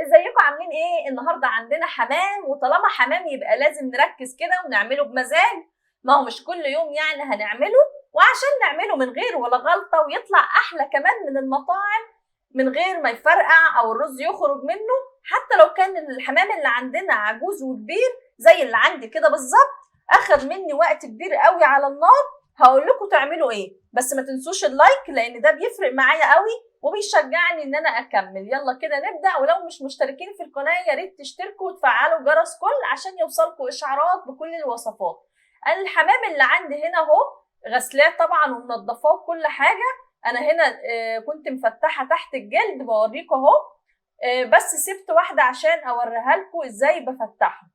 ازيكم عاملين ايه؟ النهارده عندنا حمام، وطالما حمام يبقى لازم نركز كده ونعمله بمزاج. ما هو مش كل يوم يعني هنعمله، وعشان نعمله من غير ولا غلطه ويطلع احلى كمان من المطاعم، من غير ما يفرقع او الرز يخرج منه. حتى لو كان الحمام اللي عندنا عجوز وكبير زي اللي عندي كده بالظبط، اخد مني وقت كبير قوي على النار. هقول لكم تعملوا ايه، بس ما تنسوش اللايك لان ده بيفرق معايا قوي وبيشجعني ان انا اكمل. يلا كده نبدا، ولو مش مشتركين في القناه يا ريت تشتركوا وتفعلوا جرس كل عشان يوصلكوا اشعارات بكل الوصفات. الحمام اللي عندي هنا اهو، غسلاه طبعا ومنضفاه كل حاجه. انا هنا كنت مفتحه تحت الجلد بوريكم اهو، بس سبت واحده عشان اوريها لكم ازاي بفتحه.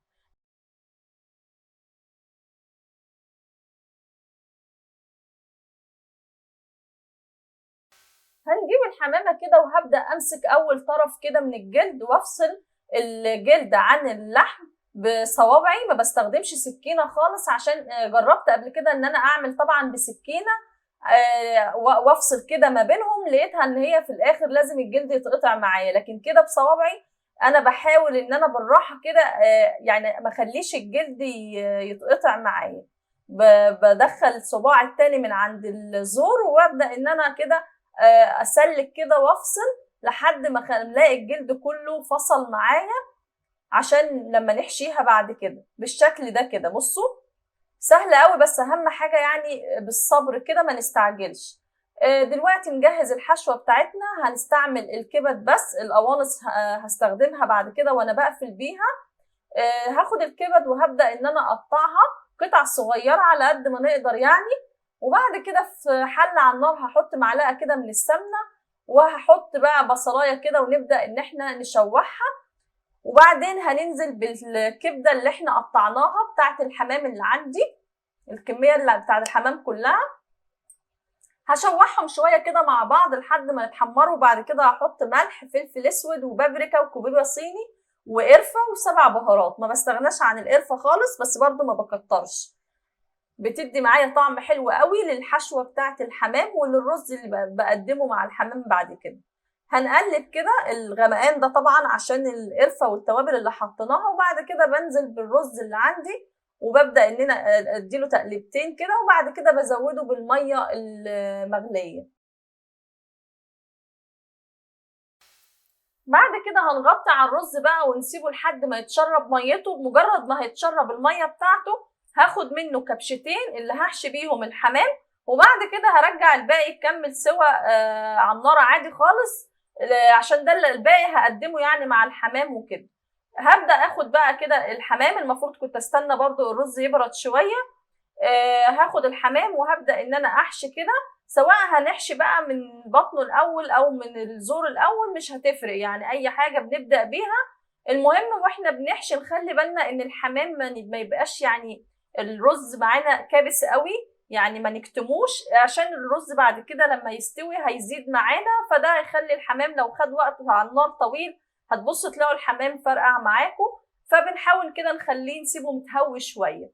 هنجيب الحمامه كده وهبدا امسك اول طرف كده من الجلد وافصل الجلد عن اللحم بصوابعي، ما بستخدمش سكينه خالص عشان جربت قبل كده ان انا اعمل طبعا بسكينه وافصل كده ما بينهم، لقيتها ان هي في الاخر لازم الجلد يتقطع معايا. لكن كده بصوابعي انا بحاول ان انا بالراحه كده يعني ما اخليش الجلد يتقطع معايا. بدخل صباع التاني من عند الزور وابدا ان انا كده اسلك كده وافصل لحد ما الاقي الجلد كله فصل معايا، عشان لما نحشيها بعد كده بالشكل ده كده. بصوا سهل قوي، بس اهم حاجه يعني بالصبر كده ما نستعجلش. دلوقتي نجهز الحشوه بتاعتنا. هنستعمل الكبد بس، القوانص هستخدمها بعد كده وانا بقفل بيها. هاخد الكبد وهبدا ان انا اقطعها قطع صغيره على قد ما نقدر يعني. وبعد كده في حله على النار هحط معلقه كده من السمنه، وهحط بقى بصلايه كده ونبدا ان احنا نشوحها. وبعدين هننزل بالكبده اللي احنا قطعناها بتاعه الحمام اللي عندي، الكميه اللي بتاعه الحمام كلها. هشوحهم شويه كده مع بعض لحد ما يتحمروا. بعد كده هحط ملح، فلفل اسود، وبابريكا، وكوبيبه صيني، وقرفه، وسبع بهارات. ما بستغناش عن القرفه خالص، بس برضو ما بكترش، بتدي معايا طعم حلو قوي للحشوه بتاعه الحمام وللرز اللي بقدمه مع الحمام. بعد كده هنقلب كده الغمقان ده طبعا عشان القرفه والتوابل اللي حطيناها. وبعد كده بنزل بالرز اللي عندي وببدا ان انا اديله تقليبتين كده، وبعد كده بزوده بالميه المغليه. بعد كده هنغطي على الرز بقى ونسيبه لحد ما يتشرب ميته. بمجرد ما هيتشرب الميه بتاعته هاخد منه كبشتين اللي هحشي بيهم الحمام، وبعد كده هرجع الباقي يكمل سوا على النار عادي خالص، عشان ده الباقي هقدمه يعني مع الحمام وكده. هبدا اخد بقى كده الحمام، المفروض كنت استنى برضو الرز يبرد شويه. هاخد الحمام وهبدا ان انا احشي كده، سواء هنحشي بقى من بطنه الاول او من الزور الاول مش هتفرق يعني، اي حاجه بنبدا بيها. المهم واحنا بنحشي نخلي بالنا ان الحمام ما يبقاش يعني الرز معانا كابس قوي، يعني ما نكتموش، عشان الرز بعد كده لما يستوي هيزيد معانا، فده هيخلي الحمام لو خد وقت على النار طويل هتبصوا تلاقوا الحمام فرقع معاكم. فبنحاول كده نخليه نسيبه متهوي شويه.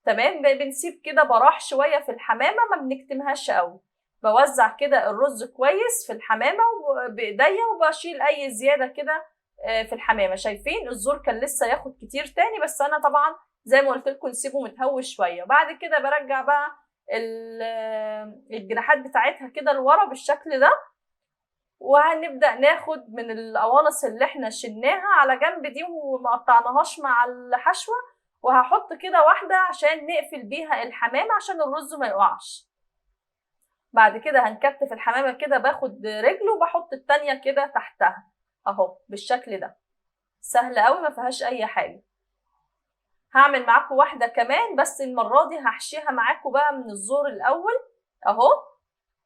تمام، بنسيب كده براح شويه في الحمامه، ما بنكتمهاش قوي. بوزع كده الرز كويس في الحمامه بايديا وبشيل اي زياده كده في الحمامه. شايفين الزور كان لسه ياخد كتير تاني، بس انا طبعا زي ما قلت لكم نسيبه متهوي شويه. بعد كده برجع بقى الجناحات بتاعتها كده لورا بالشكل ده، وهنبدا ناخد من القوانص اللي احنا شلناها على جنب دي وما قطعناهاش مع الحشوه، وهحط كده واحده عشان نقفل بيها الحمام عشان الرز ما يقعش. بعد كده هنكتف الحمامه كده، باخد رجله وبحط التانيه كده تحتها اهو بالشكل ده. سهله قوي ما فيهاش اي حاجه. هعمل معاكم واحده كمان، بس المره دي هحشيها معاكم بقى من الزور الاول اهو.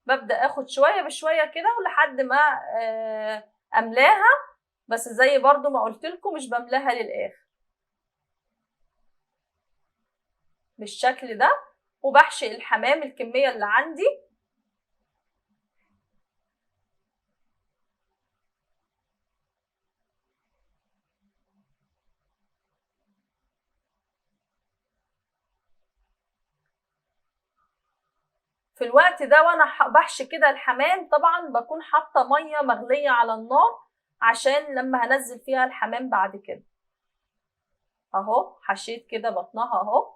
ببدا اخد شويه بشويه كده ولحد ما املاها، بس زي برضو ما قلت لكم مش بملاها للاخر بالشكل ده. وبحشي الحمام الكميه اللي عندي. في الوقت ده وانا بحشي كده الحمام طبعا بكون حاطه ميه مغليه على النار عشان لما هنزل فيها الحمام بعد كده. اهو حشيت كده بطنها اهو.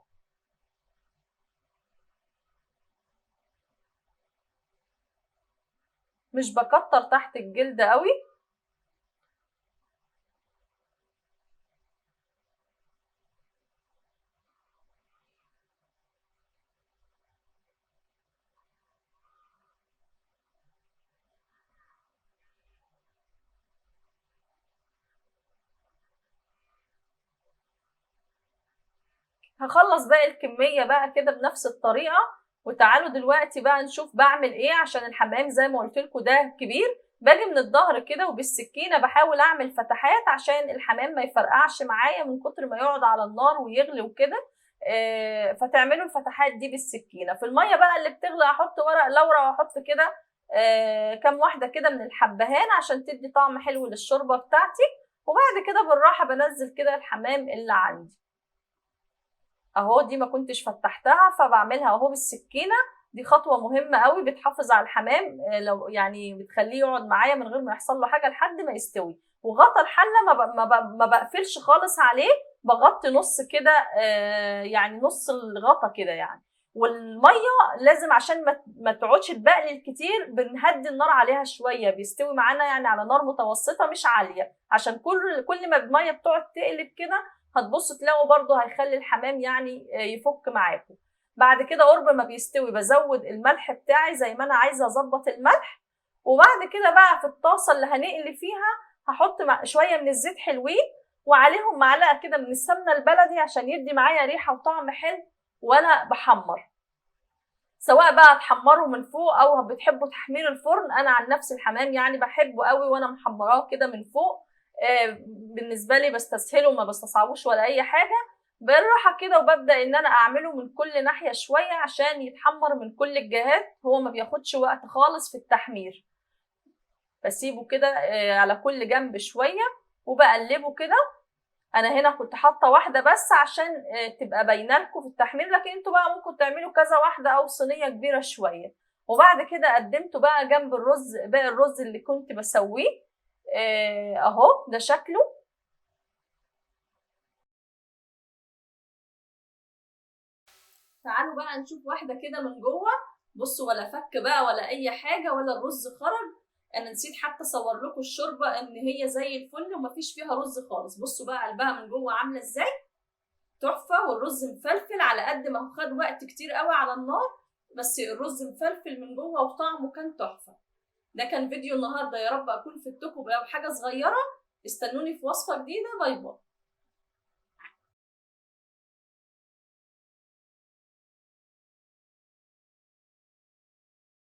مش بكتر تحت الجلد قوي. هخلص باقي الكمية بقى كده بنفس الطريقة. وتعالوا دلوقتي بقى نشوف بعمل ايه عشان الحمام زي ما قلت لكم ده كبير. باجي من الظهر كده وبالسكينة بحاول اعمل فتحات عشان الحمام ما يفرقعش معايا من كتر ما يقعد على النار ويغلي وكده. فتعملوا الفتحات دي بالسكينة. في المية بقى اللي بتغلي احط ورق لورا واحط كده كام واحدة كده من الحبهان عشان تدي طعم حلو للشوربة بتاعتي. وبعد كده بالراحة بنزل كده الحمام اللي عندي اهو. دي ما كنتش فتحتها فبعملها اهو بالسكينه. دي خطوه مهمه قوي بتحافظ على الحمام، لو يعني بتخليه يقعد معايا من غير ما يحصل له حاجه لحد ما يستوي. وغطا الحله ما بقفلش خالص عليه. بغطي نص كده يعني نص الغطا كده يعني. والميه لازم عشان ما تقعدش تبقلل كتير بنهدي النار عليها شويه بيستوي معانا يعني على نار متوسطه مش عاليه عشان كل ما الميه بتقعد تقلب كده هتبصوا تلاقوا برضو هيخلي الحمام يعني يفك معاكم. بعد كده قرب ما بيستوي بزود الملح بتاعي زي ما انا عايزه اظبط الملح. وبعد كده بقى في الطاسه اللي هنقلي فيها هحط شويه من الزيت حلوين وعليهم معلقه كده من السمنه البلدي عشان يدي معايا ريحه وطعم حلو وانا بحمر. سواء بقى تحمره من فوق او بتحبوا تحمير الفرن. انا عن نفسي الحمام يعني بحبه قوي وانا محمراه كده من فوق. بالنسبه لي بستسهله وما بستصعبوش ولا اي حاجه. بالراحه كده وببدا ان انا اعمله من كل ناحيه شويه عشان يتحمر من كل الجهات. هو ما بياخدش وقت خالص في التحمير. بسيبه كده على كل جنب شويه وبقلبه كده. انا هنا كنت حاطه واحده بس عشان تبقى باينه لكم في التحمير لكن انتوا بقى ممكن تعملوا كذا واحده او صينيه كبيره شويه. وبعد كده قدمته بقى جنب الرز باقي الرز اللي كنت بسويه اهو ده شكله. تعالوا بقى نشوف واحده كده من جوه. بصوا ولا فك بقى ولا اي حاجه ولا الرز خرج. انا نسيت حتى اصور لكم الشوربه ان هي زي الفل ومفيش فيها رز خالص. بصوا بقى قلبها من جوه عامله ازاي. تحفه. والرز مفلفل على قد ما هو خد وقت كتير قوي على النار بس الرز مفلفل من جوه وطعمه كان تحفه. ده كان فيديو النهارده. يا رب اكون فدتكم بحاجه صغيره. استنوني في وصفه جديده. باي باي.